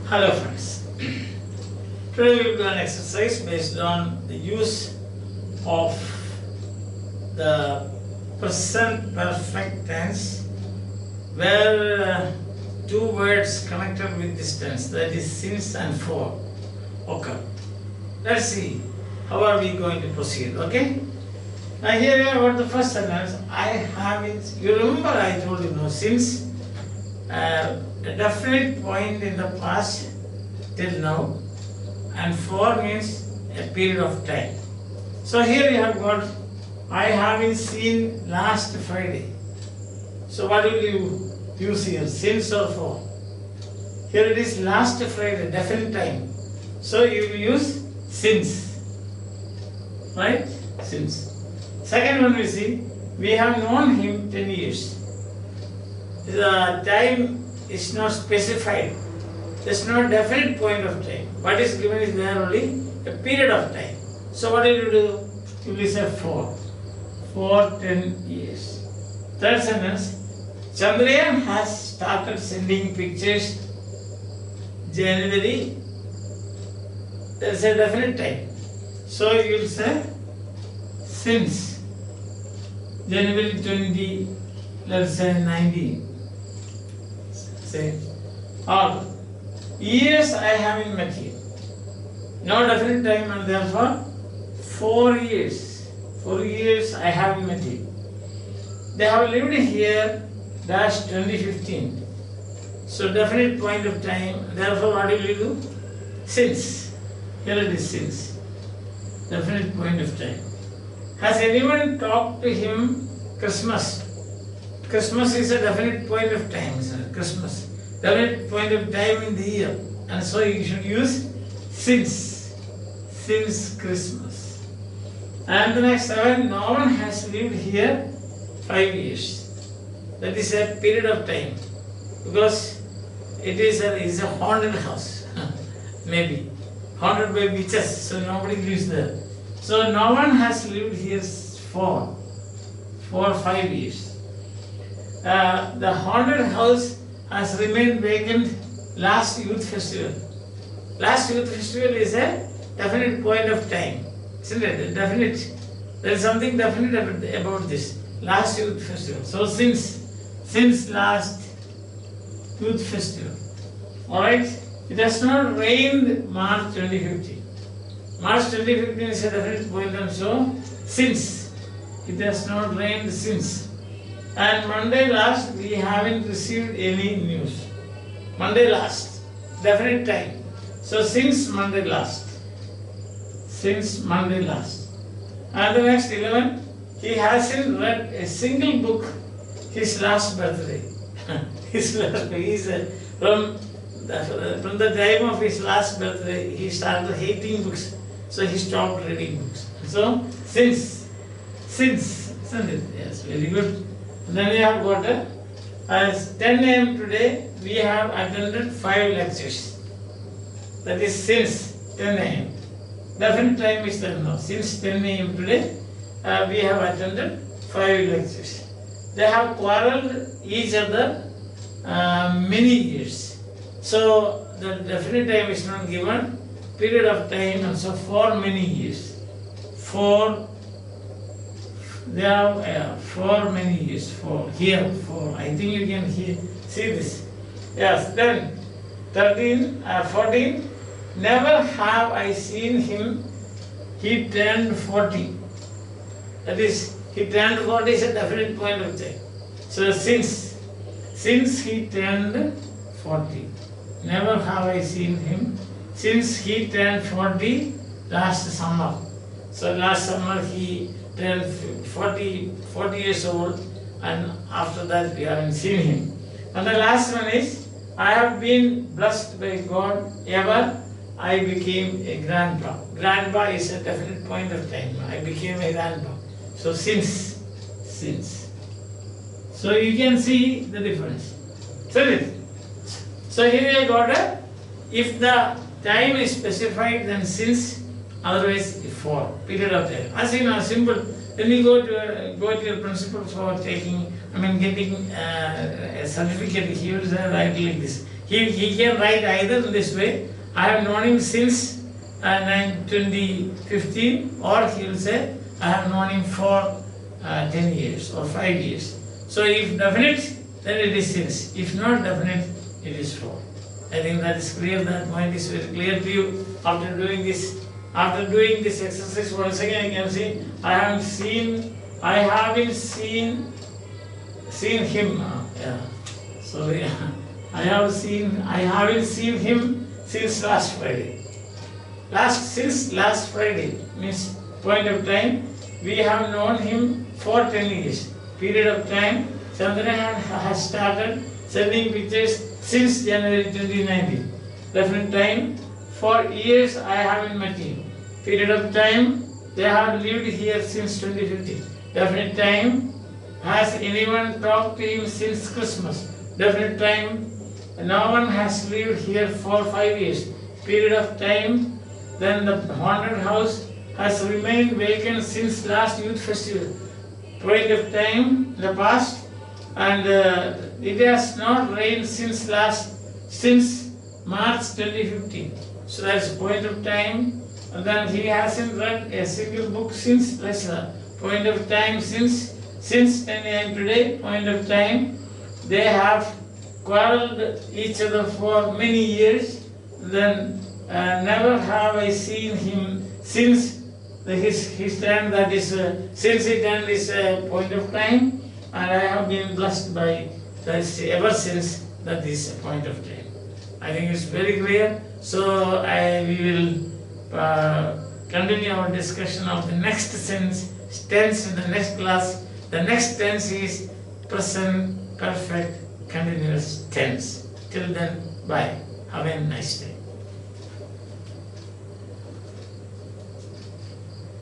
Hello friends. Today we will do an exercise based on the use of the present perfect tense where two words connected with this tense, that is since and for, occur. Let's see how are we going to proceed, okay? Now here we have got the first sentence. I have it. You remember I told you since a definite point in the past till now, and for means a period of time. So here you have got I haven't seen last Friday. So what will you use here? Since or for? Here it is last Friday, definite time. So you will use since. Right? Since. Second one we see, we have known him 10 years. The time is not specified. There is no definite point of time. What is given is there only a period of time. So what will you do? You will say for 10 years. Third sentence, Chandrayaan has started sending pictures January. There is a definite time. So you will say since January 20, let's say 19. Say, or years I have in Mathew. No definite time and therefore 4 years. 4 years I have in Mathew. They have lived here dash 2015. So definite point of time, therefore what will you do? Since. Here it is since. Definite point of time. Has anyone talked to him Christmas? Christmas is a definite point of time, sir. Christmas. Definite point of time in the year. And so you should use since. Since Christmas. And the next one, no one has lived here 5 years. That is a period of time. Because it is a haunted house. Maybe. Haunted by witches. So nobody lives there. So no one has lived here for 5 years. The haunted house has remained vacant last youth festival. Last youth festival is a definite point of time, isn't it? Definite. There is something definite about this last youth festival. So since last youth festival, all right. It has not rained March 2015. March 2015 is a definite point, and so since it has not rained since. And Monday last, we haven't received any news. Monday last, definite time. So since Monday last. Since Monday last. And the next 11, he hasn't read a single book his last birthday. His last birthday. From the time of his last birthday, he started hating books. So he stopped reading books. So since, isn't it? Yes, very good. Then we have got as 10 a.m. today, we have attended 5 lectures. That is since 10 a.m. Definite time is there now. Since 10 a.m. today, we have attended 5 lectures. They have quarreled each other many years. So the definite time is not given. Period of time, and so for many years. They have for many years. For here, for. I think you can see this. Yes. Then 14. Never have I seen him. He turned 40. That is, he turned 40 is a definite point of time. So since he turned 40. Never have I seen him. Since he turned 40 last summer. So last summer he turned 40 years old, and after that we haven't seen him. And the last one is, I have been blessed by God ever I became a grandpa. Grandpa is a definite point of time. I became a grandpa. So since. So you can see the difference. So here I got if the time is specified, then since, otherwise for, period of time. As you know, simple. Then you go to your principal for getting a certificate. He will write like this. He can write either in this way, I have known him since 2015, or he will say, I have known him for 10 years or 5 years. So if definite, then it is since. If not definite, it is for. I think that is clear, that point is very clear to you after doing this. After doing this exercise, once again I can see, I haven't seen him. Yeah. So yeah, I haven't seen him since last Friday. Since last Friday means point of time. We have known him for 10 years. Period of time. Chandran has started sending pictures since January 2019. Definite time. For years I haven't met him. Period of time. They have lived here since 2015. Definite time. Has anyone talked to him since Christmas? Definite time. No one has lived here for 5 years. Period of time. Then the haunted house has remained vacant since last youth festival. Point of time, the past, and it has not rained since March 2015. So that's point of time. And then he hasn't read a single book since point of time since 10 a.m. today. Point of time, they have quarreled each other for many years. Then never have I seen him since his time, that is since he done this point of time, and I have been blessed by that ever since that is point of time. I think it's very clear. So we will continue our discussion of the next tense in the next class. The next tense is present perfect continuous tense. Till then, bye. Have a nice day.